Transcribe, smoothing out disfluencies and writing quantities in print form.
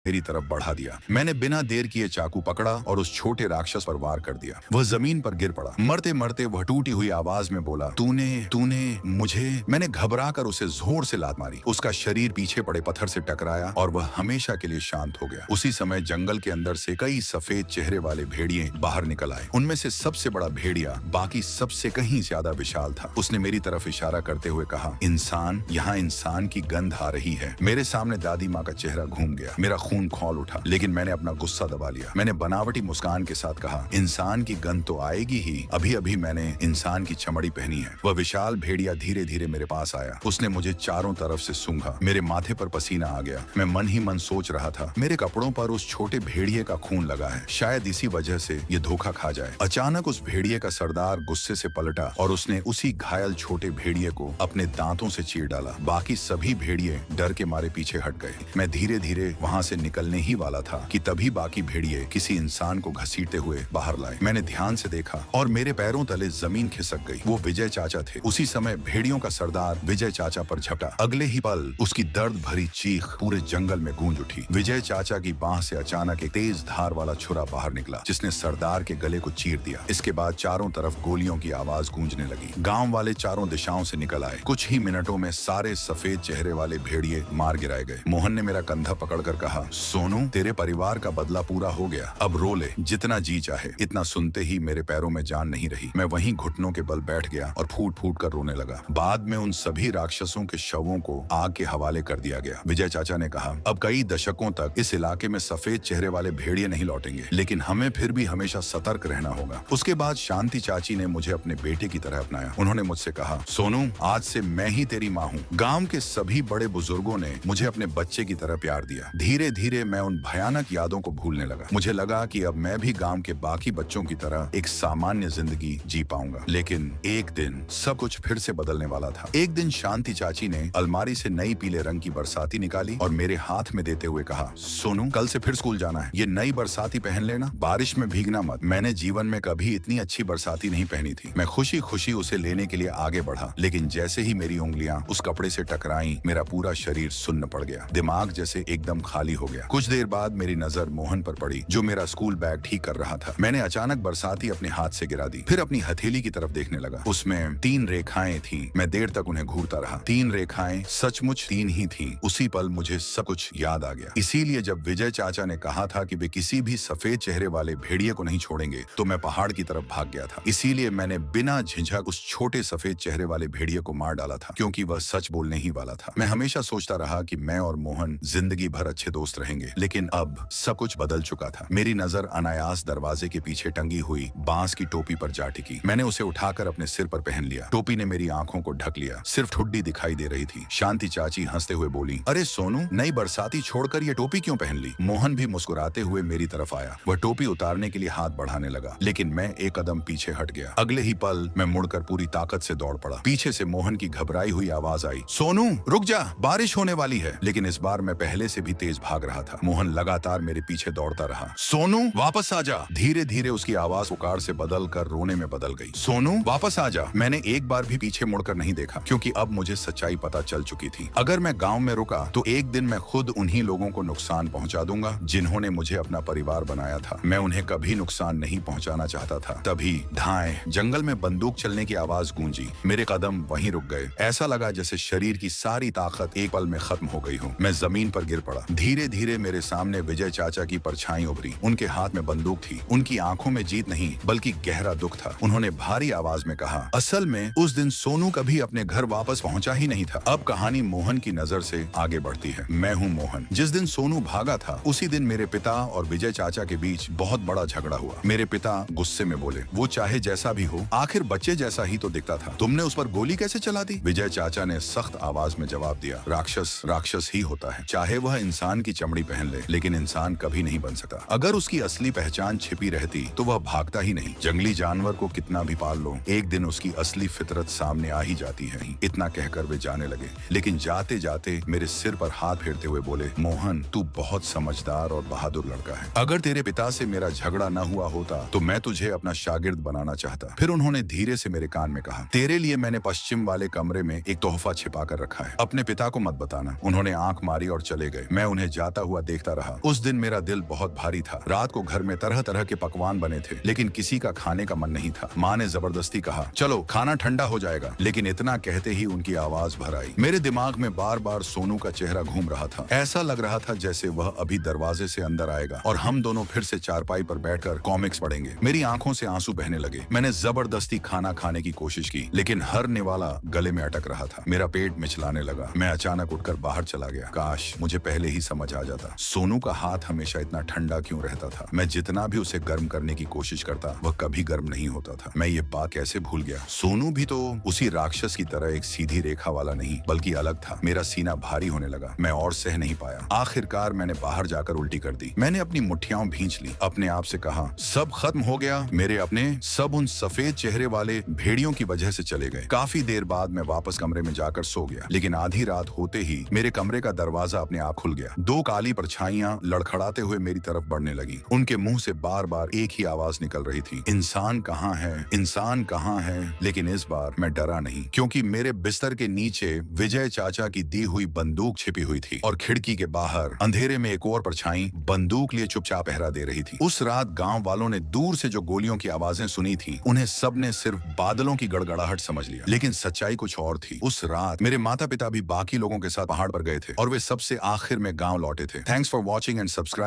मेरी तरफ बढ़ा दिया। मैंने बिना देर किए चाकू पकड़ा और उस छोटे राक्षस पर वार कर दिया। वह जमीन पर गिर पड़ा। मरते मरते वह टूटी हुई आवाज में बोला, तूने तूने मुझे। मैंने घबरा कर उसे जोर से लात मारी। उसका शरीर पीछे पड़े पत्थर से टकराया और वह हमेशा के लिए शांत हो गया। उसी समय जंगल के अंदर से कई सफेद चेहरे वाले भेड़िए बाहर निकल आए। उनमें से सबसे बड़ा भेड़िया बाकी सबसे कहीं ज्यादा विशाल था। उसने मेरी तरफ इशारा करते हुए कहा, इंसान, यहाँ इंसान की गंध आ रही है। मेरे सामने दादी माँ का चेहरा घूम गया। मेरा खून खौल उठा, लेकिन मैंने अपना गुस्सा दबा लिया। मैंने बनावटी मुस्कान के साथ कहा, इंसान की गंध तो आएगी ही, अभी अभी मैंने इंसान की चमड़ी पहनी है। वह विशाल भेड़िया धीरे धीरे मेरे पास आया। उसने मुझे चारों तरफ से सूंघा। मेरे माथे पर पसीना आ गया। मैं मन ही मन सोच रहा था, मेरे कपड़ों पर उस छोटे भेड़िए का खून लगा है, शायद इसी वजह से ये धोखा खा जाए। अचानक उस भेड़िए का सरदार गुस्से से पलटा और उसने उसी घायल छोटे भेड़िए को अपने दांतों से चीर डाला। बाकी सभी भेड़िए डर के मारे पीछे हट गए। मैं धीरे धीरे वहां से निकलने ही वाला था कि तभी बाकी भेड़िए किसी इंसान को घसीटते हुए बाहर लाए। मैंने ध्यान से देखा और मेरे पैरों तले जमीन खिसक गई। वो विजय चाचा थे। उसी समय भेड़ियों का सरदार विजय चाचा पर झपटा। अगले ही पल उसकी दर्द भरी चीख पूरे जंगल में गूंज उठी। विजय चाचा की बांह से अचानक एक तेज धार वाला छुरा बाहर निकला, जिसने सरदार के गले को चीर दिया। इसके बाद चारों तरफ गोलियों की आवाज गूंजने लगी। गांव वाले चारों दिशाओं से निकल आए। कुछ ही मिनटों में सारे सफेद चेहरे वाले भेड़िए मार गिराए गए। मोहन ने मेरा कंधा पकड़कर कहा, सोनू, तेरे परिवार का बदला पूरा हो गया, अब रो ले, जितना जी चाहे। इतना सुनते ही मेरे पैरों में जान नहीं रही। मैं वहीं घुटनों के बल बैठ गया और फूट फूट कर रोने लगा। बाद में उन सभी राक्षसों के शवों को आग के हवाले कर दिया गया। विजय चाचा ने कहा, अब कई दशकों तक इस इलाके में सफेद चेहरे वाले भेड़िए नहीं लौटेंगे, लेकिन हमें फिर भी हमेशा सतर्क रहना होगा। उसके बाद शांति चाची ने मुझे अपने बेटे की तरह अपनाया। उन्होंने मुझसे कहा, सोनू, आज से मैं ही तेरी माँ हूँ। गांव के सभी बड़े बुजुर्गों ने मुझे अपने बच्चे की तरह प्यार दिया। धीरे धीरे मैं उन भयानक यादों को भूलने लगा। मुझे लगा कि अब मैं भी गांव के बाकी बच्चों की तरह एक सामान्य जिंदगी जी पाऊंगा। लेकिन एक दिन सब कुछ फिर से बदलने वाला था। एक दिन शांति चाची ने अलमारी से नई पीले रंग की बरसाती निकाली और मेरे हाथ में देते हुए कहा, सोनू, कल से फिर स्कूल जाना है। ये नई बरसाती पहन लेना, बारिश में भीगना मत। मैंने जीवन में कभी इतनी अच्छी बरसाती नहीं पहनी थी। मैं खुशी खुशी उसे लेने के लिए आगे बढ़ा, लेकिन जैसे ही मेरी उंगलियां उस कपड़े से टकराई, मेरा पूरा शरीर सुन्न पड़ गया। दिमाग जैसे एकदम खाली हो गया। कुछ देर बाद मेरी नजर मोहन पर पड़ी, जो मेरा स्कूल बैग ठीक कर रहा था। मैंने अचानक बरसाती अपने हाथ से गिरा दी, फिर अपनी हथेली की तरफ देखने लगा। उसमें 3 रेखाएं थीं। मैं देर तक उन्हें घूरता रहा। 3 रेखाएं सचमुच 3 ही थीं। उसी पल मुझे सब कुछ याद आ गया। इसीलिए जब विजय चाचा ने कहा था कि वे किसी भी सफेद चेहरे वाले भेड़िए को नहीं छोड़ेंगे, तो मैं पहाड़ की तरफ भाग गया था। इसीलिए मैंने बिना झिझक उस छोटे सफेद चेहरे वाले भेड़िए को मार डाला था, क्योंकि वह सच बोलने ही वाला था। मैं हमेशा सोचता रहा कि मैं और मोहन जिंदगी भर अच्छे दोस्त रहेंगे, लेकिन अब सब कुछ बदल चुका था। मेरी नजर अनायास दरवाजे के पीछे टंगी हुई बांस की टोपी पर जा टिकी। मैंने उसे उठाकर अपने सिर पर पहन लिया। टोपी ने मेरी आंखों को ढक लिया, सिर्फ ठुड्डी दिखाई दे रही थी। शांति चाची हंसते हुए बोली, अरे सोनू, नई बरसाती छोड़कर ये टोपी क्यों पहन ली? मोहन भी मुस्कुराते हुए मेरी तरफ आया। वह टोपी उतारने के लिए हाथ बढ़ाने लगा, लेकिन मैं एक कदम पीछे हट गया। अगले ही पल मैं मुड़कर पूरी ताकत से दौड़ पड़ा। पीछे से मोहन की घबराई हुई आवाज आई, सोनू, रुक जा, बारिश होने वाली है। लेकिन इस बार मैं पहले से भी तेज भाग रहा था। मोहन लगातार मेरे पीछे दौड़ता रहा। सोनू, वापस आ जा। धीरे धीरे उसकी आवाज पुकार से बदल कर रोने में बदल गई। सोनू, वापस आ जा। मैंने एक बार भी पीछे मुड़कर नहीं देखा, क्योंकि अब मुझे सच्चाई पता चल चुकी थी। अगर मैं गांव में रुका तो एक दिन मैं खुद उन्हीं लोगों को नुकसान पहुंचा दूंगा जिन्होंने मुझे अपना परिवार बनाया था। मैं उन्हें कभी नुकसान नहीं पहुंचाना चाहता था। तभी धाएं जंगल में बंदूक चलने की आवाज गूंजी। मेरे कदम वहीं रुक गए। ऐसा लगा जैसे शरीर की सारी ताकत एक पल में खत्म हो गई हो। मैं जमीन पर गिर पड़ा। धीरे धीरे मेरे सामने विजय चाचा की परछाई उभरी। उनके हाथ में बंदूक थी। उनकी आंखों में जीत नहीं बल्कि गहरा दुख था। उन्होंने भारी आवाज में कहा, असल में उस दिन सोनू कभी अपने घर वापस पहुंचा ही नहीं था। अब कहानी मोहन की नजर से आगे बढ़ती है। मैं हूं मोहन। जिस दिन सोनू भागा था, उसी दिन मेरे पिता और विजय चाचा के बीच बहुत बड़ा झगड़ा हुआ। मेरे पिता गुस्से में बोले, वो चाहे जैसा भी हो, आखिर बच्चे जैसा ही तो दिखता था, तुमने उस पर गोली कैसे चला दी? विजय चाचा ने सख्त आवाज में जवाब दिया, राक्षस राक्षस ही होता है, चाहे वह इंसान की चमड़ी पहन ले, लेकिन इंसान कभी नहीं बन सकता। अगर उसकी असली पहचान छिपी रहती तो वह भागता ही नहीं। जंगली जानवर को कितना भी पाल लो, एक दिन उसकी असली फितरत सामने आ ही जाती है। इतना कहकर वे जाने लगे, लेकिन जाते जाते मेरे सिर पर हाथ फेरते हुए बोले, मोहन, तू बहुत समझदार और बहादुर लड़का है। अगर तेरे पिता से मेरा झगड़ा न हुआ होता तो मैं तुझे अपना शागिर्द बनाना चाहता। फिर उन्होंने धीरे से मेरे कान में कहा, तेरे लिए मैंने पश्चिम वाले कमरे में एक तोहफा छिपा कर रखा है, अपने पिता को मत बताना। उन्होंने आंख मारी और चले गए। मैं उन्हें जाते खाता हुआ देखता रहा। उस दिन मेरा दिल बहुत भारी था। रात को घर में तरह तरह के पकवान बने थे, लेकिन किसी का खाने का मन नहीं था। माँ ने जबरदस्ती कहा, चलो खाना ठंडा हो जाएगा, लेकिन इतना कहते ही उनकी आवाज भर आई। मेरे दिमाग में बार बार सोनू का चेहरा घूम रहा था। ऐसा लग रहा था जैसे वह अभी दरवाजे से अंदर आएगा और हम दोनों फिर से चारपाई पर बैठकर कॉमिक्स पढ़ेंगे। मेरी आंखों से आंसू बहने लगे। मैंने जबरदस्ती खाना खाने की कोशिश की, लेकिन हर निवाला गले में अटक रहा था। मेरा पेट मिचलाने लगा। मैं अचानक उठकर बाहर चला गया। काश मुझे पहले ही समझ आ जाता। सोनू का हाथ हमेशा इतना ठंडा क्यों रहता था? मैं जितना भी उसे गर्म करने की कोशिश करता, वह कभी गर्म नहीं होता था। मैं ये बात कैसे भूल गया? सोनू भी तो उसी राक्षस की तरह एक सीधी रेखा वाला नहीं, बल्कि अलग था। मेरा सीना भारी होने लगा। मैं और सह नहीं पाया। आखिरकार मैंने बाहर जाकर उल्टी कर दी। मैंने अपनी मुट्ठियां भींच ली। अपने आप से कहा, सब खत्म हो गया। मेरे अपने सब उन सफेद चेहरे वाले भेड़ियों की वजह से चले गए। काफी देर बाद मैं वापस कमरे में जाकर सो गया, लेकिन आधी रात होते ही मेरे कमरे का दरवाजा अपने आप खुल गया। दो काली परछाइयां लड़खड़ाते हुए मेरी तरफ बढ़ने लगी। उनके मुंह से बार बार एक ही आवाज निकल रही थी, इंसान कहाँ है, इंसान कहाँ है। लेकिन इस बार मैं डरा नहीं, क्योंकि मेरे बिस्तर के नीचे विजय चाचा की दी हुई बंदूक छिपी हुई थी और खिड़की के बाहर अंधेरे में एक और परछाई बंदूक लिए चुपचाप पहरा दे रही थी। उस रात गांव वालों ने दूर से जो गोलियों की आवाजें सुनी थी, उन्हें सबने सिर्फ बादलों की गड़गड़ाहट समझ लिया, लेकिन सच्चाई कुछ और थी। उस रात मेरे माता पिता भी बाकी लोगों के साथ पहाड़ पर गए थे और वे सबसे आखिर में गांव लौटे थे। Thanks for watching and subscribe.